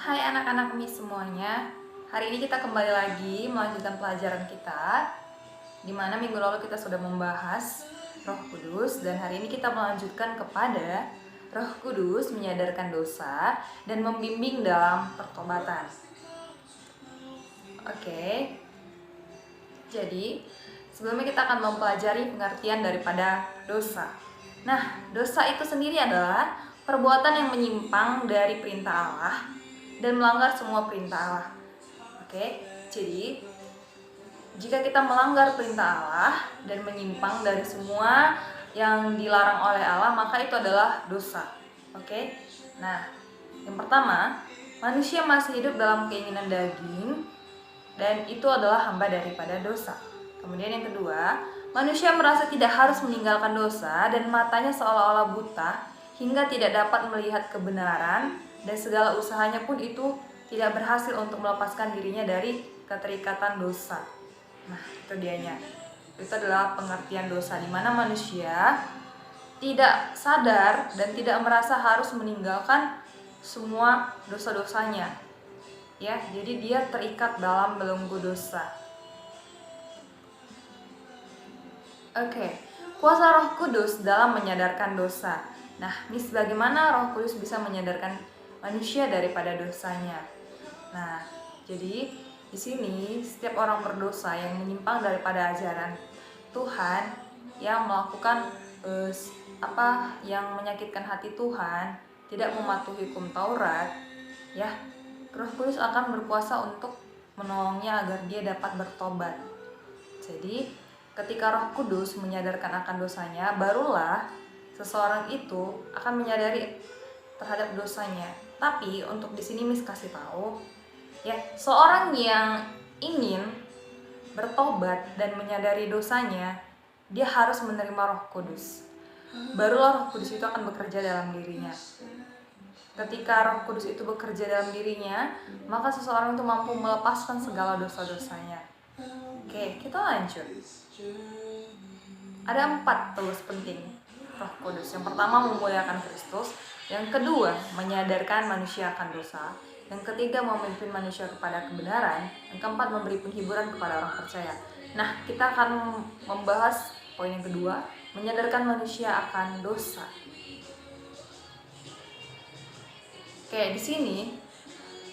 Hai anak-anak Miss semuanya. Hari ini kita kembali lagi melanjutkan pelajaran kita, di mana minggu lalu kita sudah membahas Roh Kudus, dan hari ini kita melanjutkan kepada Roh Kudus menyadarkan dosa dan membimbing dalam pertobatan. Oke. Jadi, sebelumnya kita akan mempelajari pengertian daripada dosa. Nah, dosa itu sendiri adalah perbuatan yang menyimpang dari perintah Allah dan melanggar semua perintah Allah. Oke, jadi jika kita melanggar perintah Allah dan menyimpang dari semua yang dilarang oleh Allah, maka itu adalah dosa. Oke, nah yang pertama, manusia masih hidup dalam keinginan daging dan itu adalah hamba daripada dosa. Kemudian yang kedua, manusia merasa tidak harus meninggalkan dosa dan matanya seolah-olah buta hingga tidak dapat melihat kebenaran, dan segala usahanya pun itu tidak berhasil untuk melepaskan dirinya dari keterikatan dosa. Nah, itu dianya. Itu adalah pengertian dosa, di mana manusia tidak sadar dan tidak merasa harus meninggalkan semua dosa-dosanya. Ya, jadi dia terikat dalam belenggu dosa. Oke, kuasa Roh Kudus dalam menyadarkan dosa. Nah, Miss, bagaimana Roh Kudus bisa menyadarkan manusia daripada dosanya? Nah, jadi di sini setiap orang berdosa yang menyimpang daripada ajaran Tuhan, yang melakukan yang menyakitkan hati Tuhan, tidak mematuhi hukum Taurat, ya, Roh Kudus akan berkuasa untuk menolongnya agar dia dapat bertobat. Jadi, ketika Roh Kudus menyadarkan akan dosanya, barulah seseorang itu akan menyadari terhadap dosanya. Tapi untuk di sini Miss kasih tahu, ya, seorang yang ingin bertobat dan menyadari dosanya, dia harus menerima Roh Kudus. Barulah Roh Kudus itu akan bekerja dalam dirinya. Ketika Roh Kudus itu bekerja dalam dirinya, maka seseorang itu mampu melepaskan segala dosa-dosanya. Oke, kita lanjut. Ada 4 tools penting Roh Kudus. Yang pertama, memuliakan Kristus. Yang kedua, menyadarkan manusia akan dosa. Yang ketiga, memimpin manusia kepada kebenaran. Yang keempat, memberi penghiburan kepada orang percaya. Nah, kita akan membahas poin yang kedua, menyadarkan manusia akan dosa. Oke, di sini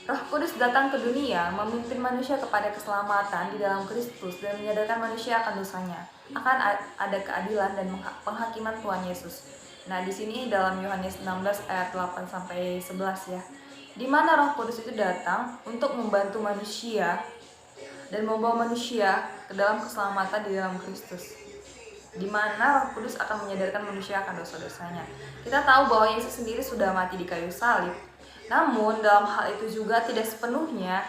Roh Kudus datang ke dunia memimpin manusia kepada keselamatan di dalam Kristus dan menyadarkan manusia akan dosanya. Akan ada keadilan dan penghakiman Tuhan Yesus. Nah, di sini dalam Yohanes 16 ayat 8 sampai 11 ya. Di mana Roh Kudus itu datang untuk membantu manusia dan membawa manusia ke dalam keselamatan di dalam Kristus. Di mana Roh Kudus akan menyadarkan manusia akan dosa-dosanya. Kita tahu bahwa Yesus sendiri sudah mati di kayu salib. Namun dalam hal itu juga tidak sepenuhnya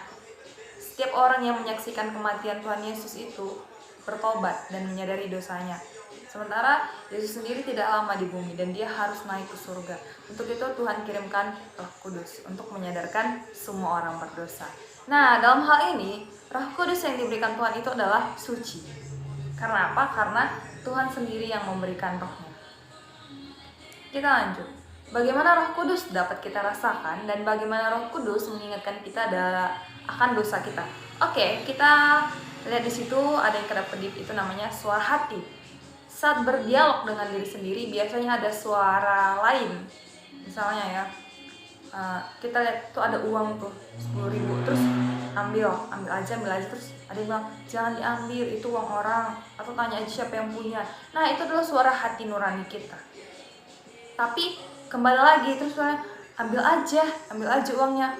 setiap orang yang menyaksikan kematian Tuhan Yesus itu bertobat dan menyadari dosanya. Sementara Yesus sendiri tidak lama di bumi dan dia harus naik ke surga. Untuk itu Tuhan kirimkan Roh Kudus untuk menyadarkan semua orang berdosa. Nah, dalam hal ini Roh Kudus yang diberikan Tuhan itu adalah suci. Karena apa? Karena Tuhan sendiri yang memberikan rohnya. Kita lanjut. Bagaimana Roh Kudus dapat kita rasakan dan bagaimana Roh Kudus mengingatkan kita akan dosa kita. Oke, kita lihat di situ ada yang kedap-kedip, itu namanya suara hati. Saat berdialog dengan diri sendiri biasanya ada suara lain. Misalnya ya, kita lihat tuh ada uang tuh 10.000, terus ambil aja, terus ada yang bilang jangan diambil, itu uang orang, atau tanya aja siapa yang punya. Nah, itu adalah suara hati nurani kita. Tapi kembali lagi terus ambil aja uangnya.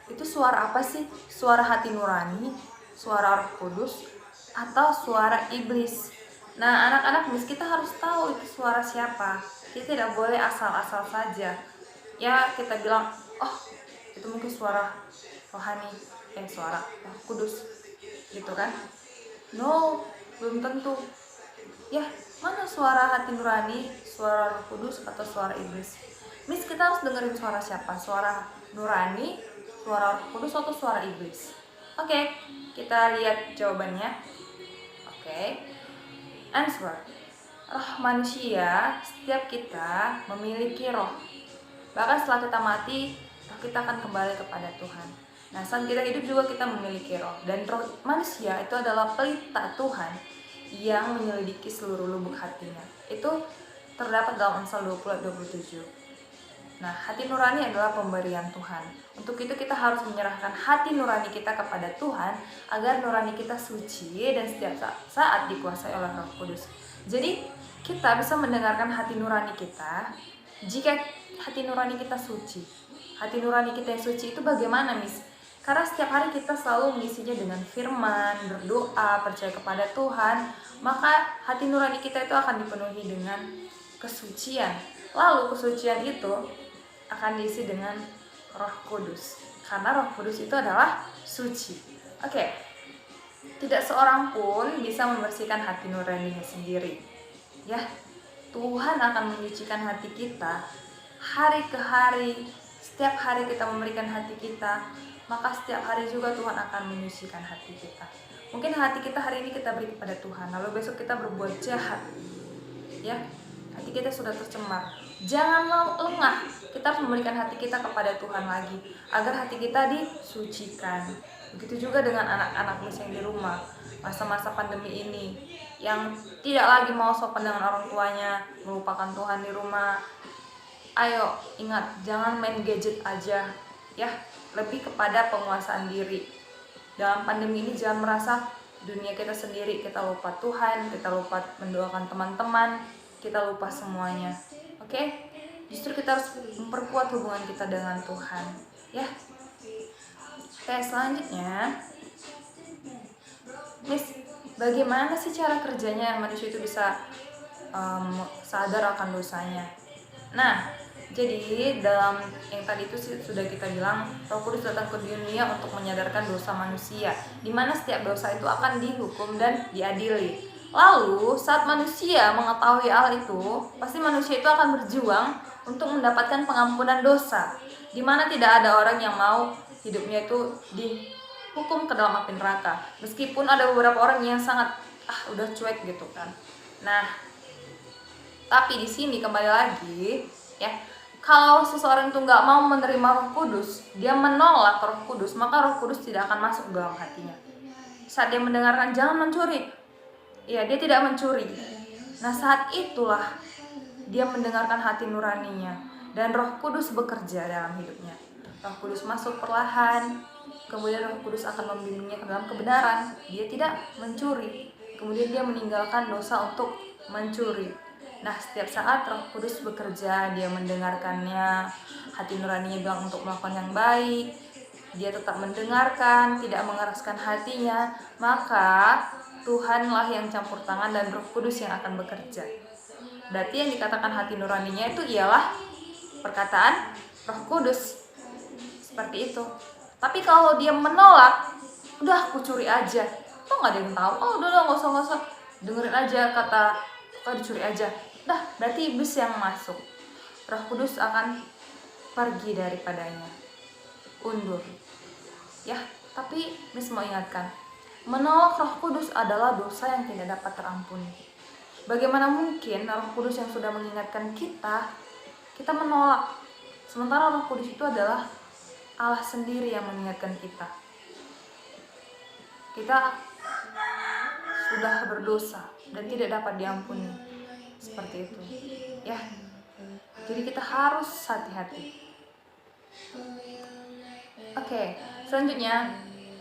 Itu suara apa sih? Suara hati nurani, suara Roh Kudus, atau suara iblis? Nah, anak-anak Miss, kita harus tahu itu suara siapa. Kita tidak boleh asal-asal saja. Ya, kita bilang, oh, itu mungkin suara rohani, suara Roh Kudus, gitu kan? No, belum tentu. Ya, mana suara hati nurani, suara Roh Kudus, atau suara iblis? Miss, kita harus dengerin suara siapa? Suara nurani, suara Roh Kudus, atau suara iblis? Oke, kita lihat jawabannya. Oke. Answer. Roh manusia, setiap kita memiliki roh. Bahkan setelah kita mati, roh kita akan kembali kepada Tuhan. Nah, saat kita hidup juga kita memiliki roh, dan roh manusia itu adalah pelita Tuhan yang menyelidiki seluruh lubuk hatinya. Itu terdapat dalam Amsal 20 ayat 27. Nah, hati nurani adalah pemberian Tuhan. Untuk itu kita harus menyerahkan hati nurani kita kepada Tuhan agar nurani kita suci dan setiap saat dikuasai oleh Roh Kudus. Jadi, kita bisa mendengarkan hati nurani kita jika hati nurani kita suci. Hati nurani kita yang suci itu bagaimana, Miss? Karena setiap hari kita selalu mengisinya dengan firman, berdoa, percaya kepada Tuhan, maka hati nurani kita itu akan dipenuhi dengan kesucian. Lalu kesucian itu akan diisi dengan Roh Kudus, karena Roh Kudus itu adalah suci. Oke. Tidak seorang pun bisa membersihkan hati nuraninya sendiri. Ya, Tuhan akan menyucikan hati kita hari ke hari. Setiap hari kita memberikan hati kita, maka setiap hari juga Tuhan akan menyucikan hati kita. Mungkin hati kita hari ini kita beri kepada Tuhan, lalu besok kita berbuat jahat. Ya, hati kita sudah tercemar. Jangan lengah, kita harus memberikan hati kita kepada Tuhan lagi, agar hati kita disucikan. Begitu juga dengan anak-anak yang di rumah, masa-masa pandemi ini, yang tidak lagi mau sopan dengan orang tuanya, melupakan Tuhan di rumah. Ayo, ingat, jangan main gadget aja, ya, lebih kepada penguasaan diri. Dalam pandemi ini jangan merasa dunia kita sendiri, kita lupa Tuhan, kita lupa mendoakan teman-teman, kita lupa semuanya. Oke? Justru kita harus memperkuat hubungan kita dengan Tuhan, ya. Oke, selanjutnya, Miss, bagaimana sih cara kerjanya manusia itu bisa sadar akan dosanya? Nah, jadi dalam yang tadi itu sudah kita bilang, Roh Kudus datang ke dunia untuk menyadarkan dosa manusia, di mana setiap dosa itu akan dihukum dan diadili. Lalu saat manusia mengetahui hal itu, pasti manusia itu akan berjuang untuk mendapatkan pengampunan dosa, di mana tidak ada orang yang mau hidupnya itu dihukum ke dalam api neraka. Meskipun ada beberapa orang yang sangat udah cuek gitu kan. Nah, tapi di sini kembali lagi, ya. Kalau seseorang itu nggak mau menerima Roh Kudus, dia menolak Roh Kudus, maka Roh Kudus tidak akan masuk dalam hatinya. Saat dia mendengarkan jangan mencuri, ya dia tidak mencuri. Nah, saat itulah dia mendengarkan hati nuraninya dan Roh Kudus bekerja dalam hidupnya. Roh Kudus masuk perlahan, kemudian Roh Kudus akan membimbingnya ke dalam kebenaran. Dia tidak mencuri, kemudian dia meninggalkan dosa untuk mencuri. Nah, setiap saat Roh Kudus bekerja, dia mendengarkannya, hati nuraninya bilang untuk melakukan yang baik, dia tetap mendengarkan, tidak mengeraskan hatinya, maka Tuhanlah yang campur tangan dan Roh Kudus yang akan bekerja. Berarti yang dikatakan hati nuraninya itu ialah perkataan Roh Kudus. Seperti itu. Tapi kalau dia menolak, udah aku curi aja, tuh nggak ada yang tahu. Oh, udah nggak usah, dengerin aja kata dicuri aja. Dah, berarti iblis yang masuk. Roh Kudus akan pergi daripadanya, undur. Ya, tapi Miss mau ingatkan, menolak Roh Kudus adalah dosa yang tidak dapat terampuni. Bagaimana mungkin Roh Kudus yang sudah mengingatkan kita menolak? Sementara Roh Kudus itu adalah Allah sendiri yang mengingatkan kita. Kita sudah berdosa dan tidak dapat diampuni. Seperti itu, ya. Jadi kita harus hati-hati. Oke, selanjutnya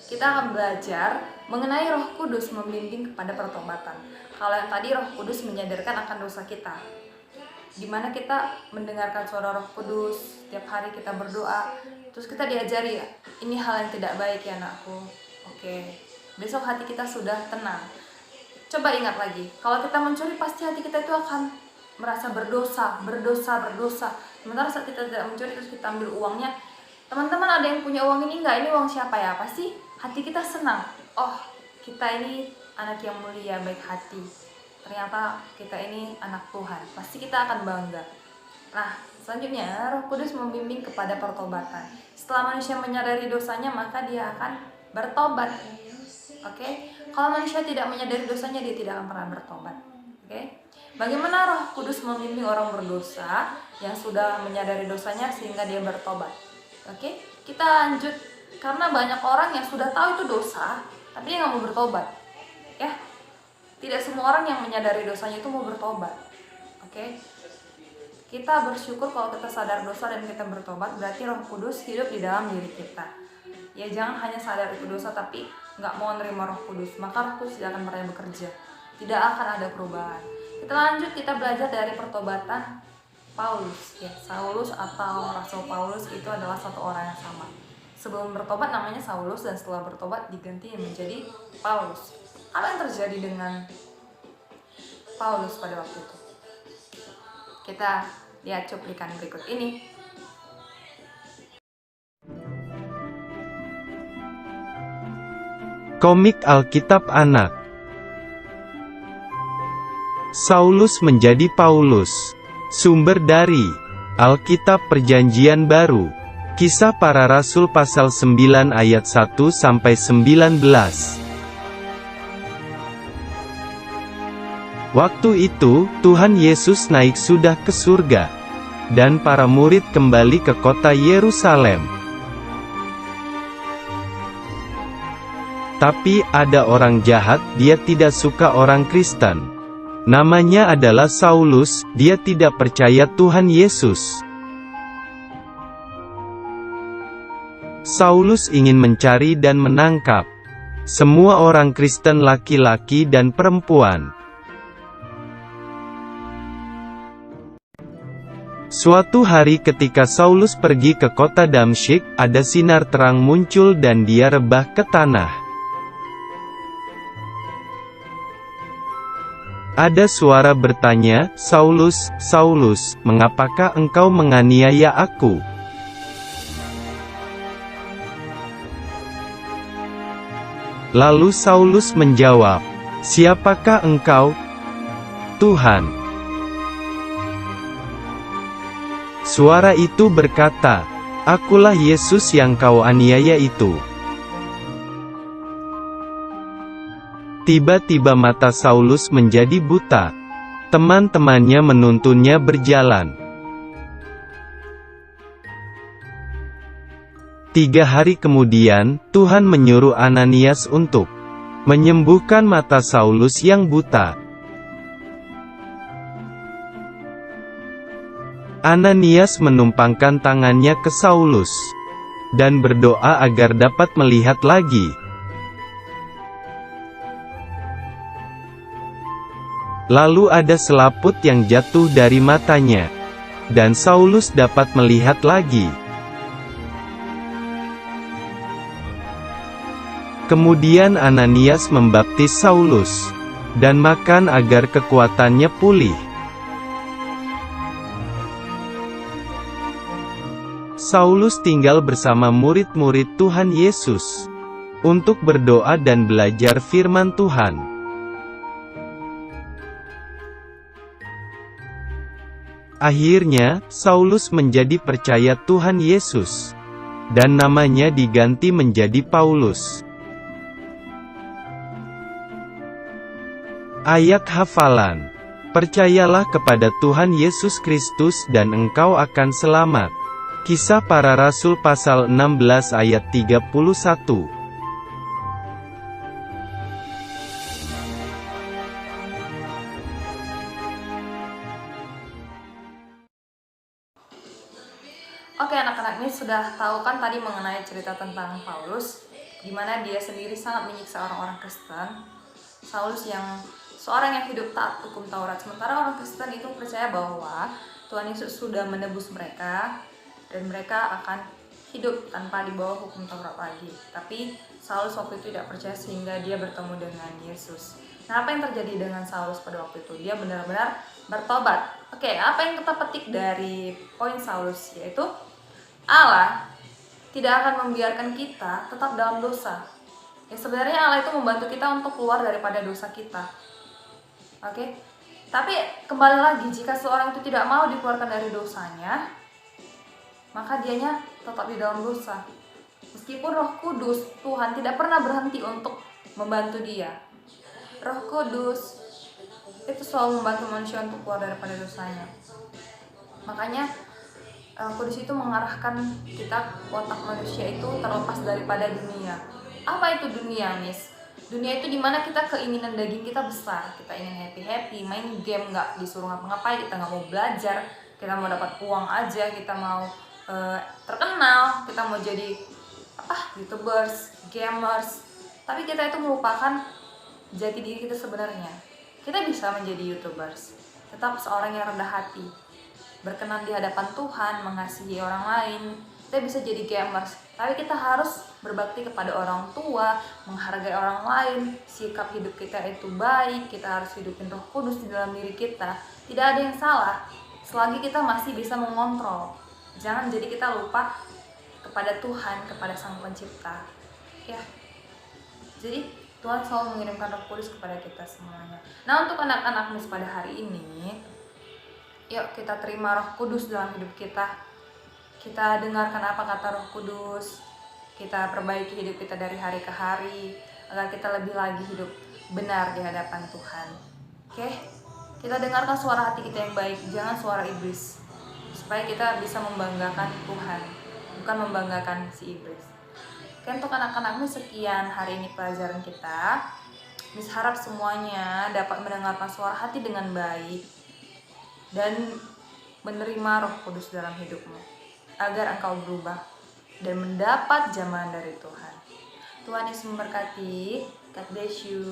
kita akan belajar mengenai Roh Kudus membimbing kepada pertobatan. Kalau yang tadi Roh Kudus menyadarkan akan dosa kita, dimana kita mendengarkan suara Roh Kudus, setiap hari kita berdoa, terus kita diajari, ya, ini hal yang tidak baik ya anakku. Oke, besok hati kita sudah tenang. Coba ingat lagi, kalau kita mencuri pasti hati kita itu akan merasa berdosa. Sementara saat kita tidak mencuri terus kita ambil uangnya, teman-teman ada yang punya uang ini enggak? Ini uang siapa ya? Pasti hati kita senang. Oh, kita ini anak yang mulia, baik hati. Ternyata kita ini anak Tuhan. Pasti kita akan bangga. Nah, selanjutnya Roh Kudus membimbing kepada pertobatan. Setelah manusia menyadari dosanya, maka dia akan bertobat. Oke? Kalau manusia tidak menyadari dosanya, dia tidak akan pernah bertobat. Oke? Bagaimana Roh Kudus membimbing orang berdosa yang sudah menyadari dosanya sehingga dia bertobat? Oke, kita lanjut. Karena banyak orang yang sudah tahu itu dosa, tapi dia nggak mau bertobat. Ya, tidak semua orang yang menyadari dosanya itu mau bertobat. Oke, kita bersyukur kalau kita sadar dosa dan kita bertobat, berarti Roh Kudus hidup di dalam diri kita. Ya, jangan hanya sadar itu dosa tapi nggak mau menerima Roh Kudus, maka Roh Kudus tidak akan pernah bekerja. Tidak akan ada perubahan. Kita lanjut, kita belajar dari pertobatan Paulus. Ya, Saulus atau Rasul Paulus itu adalah satu orang yang sama. Sebelum bertobat namanya Saulus dan setelah bertobat diganti menjadi Paulus. Apa yang terjadi dengan Paulus pada waktu itu? Kita lihat cuplikan berikut ini. Komik Alkitab Anak. Saulus menjadi Paulus. Sumber dari Alkitab Perjanjian Baru. Kisah Para Rasul pasal 9 ayat 1-19. Waktu itu, Tuhan Yesus naik sudah ke surga, dan para murid kembali ke kota Yerusalem. Tapi, ada orang jahat, dia tidak suka orang Kristen. Namanya adalah Saulus, dia tidak percaya Tuhan Yesus. Saulus ingin mencari dan menangkap semua orang Kristen laki-laki dan perempuan. Suatu hari ketika Saulus pergi ke kota Damsyik, ada sinar terang muncul dan dia rebah ke tanah. Ada suara bertanya, "Saulus, Saulus, mengapakah engkau menganiaya aku?" Lalu Saulus menjawab, "Siapakah engkau, Tuhan?" Suara itu berkata, "Akulah Yesus yang kau aniaya itu." Tiba-tiba mata Saulus menjadi buta. Teman-temannya menuntunnya berjalan. 3 hari kemudian, Tuhan menyuruh Ananias untuk menyembuhkan mata Saulus yang buta. Ananias menumpangkan tangannya ke Saulus dan berdoa agar dapat melihat lagi. Lalu ada selaput yang jatuh dari matanya, dan Saulus dapat melihat lagi. Kemudian Ananias membaptis Saulus, dan makan agar kekuatannya pulih. Saulus tinggal bersama murid-murid Tuhan Yesus, untuk berdoa dan belajar firman Tuhan. Akhirnya, Saulus menjadi percaya Tuhan Yesus, dan namanya diganti menjadi Paulus. Ayat hafalan. Percayalah kepada Tuhan Yesus Kristus dan engkau akan selamat. Kisah Para Rasul pasal 16 ayat 31. Oke, anak-anak, ini sudah tahu kan tadi mengenai cerita tentang Paulus, di mana dia sendiri sangat menyiksa orang-orang Kristen. Saulus yang seorang yang hidup taat hukum Taurat, sementara orang Kristen itu percaya bahwa Tuhan Yesus sudah menebus mereka dan mereka akan hidup tanpa di bawah hukum Taurat lagi. Tapi Saulus waktu itu tidak percaya sehingga dia bertemu dengan Yesus. Nah, apa yang terjadi dengan Saulus pada waktu itu? Dia benar-benar bertobat. Oke, apa yang kita petik dari poin Saulus? Yaitu Allah tidak akan membiarkan kita tetap dalam dosa. Ya, sebenarnya Allah itu membantu kita untuk keluar daripada dosa kita. Oke? Tapi kembali lagi, jika seorang itu tidak mau dikeluarkan dari dosanya, maka dianya tetap di dalam dosa. Meskipun Roh Kudus, Tuhan tidak pernah berhenti untuk membantu dia. Roh Kudus itu selalu membantu manusia untuk keluar daripada dosanya. Makanya Roh Kudus itu mengarahkan kita, otak manusia itu terlepas daripada dunia. Apa itu dunia, Miss? Dunia itu dimana kita keinginan daging kita besar, kita ingin happy, main game, nggak disuruh ngapa-ngapain, kita nggak mau belajar, kita mau dapat uang aja, kita mau terkenal, kita mau jadi YouTubers, gamers, tapi kita itu melupakan jati diri kita sebenarnya. Kita bisa menjadi YouTubers, tetap seorang yang rendah hati, berkenan di hadapan Tuhan, mengasihi orang lain. Kita bisa jadi gamers, tapi kita harus berbakti kepada orang tua, menghargai orang lain, sikap hidup kita itu baik, kita harus hidupin Roh Kudus di dalam diri kita. Tidak ada yang salah selagi kita masih bisa mengontrol. Jangan jadi kita lupa kepada Tuhan, kepada Sang Pencipta. Ya. Jadi Tuhan selalu mengirimkan Roh Kudus kepada kita semuanya. Nah, untuk anak-anak Miss pada hari ini, yuk kita terima Roh Kudus dalam hidup kita. Kita dengarkan apa kata Roh Kudus. Kita perbaiki hidup kita dari hari ke hari agar kita lebih lagi hidup benar di hadapan Tuhan. Oke? Kita dengarkan suara hati kita yang baik, jangan suara iblis. Supaya kita bisa membanggakan Tuhan, bukan membanggakan si iblis. Oke, untuk anak-anakmu sekian hari ini pelajaran kita. Miss harap semuanya dapat mendengarkan suara hati dengan baik dan menerima Roh Kudus dalam hidupmu, agar engkau berubah dan mendapat jamahan dari Tuhan. Tuhan Yesus memberkati. God bless you.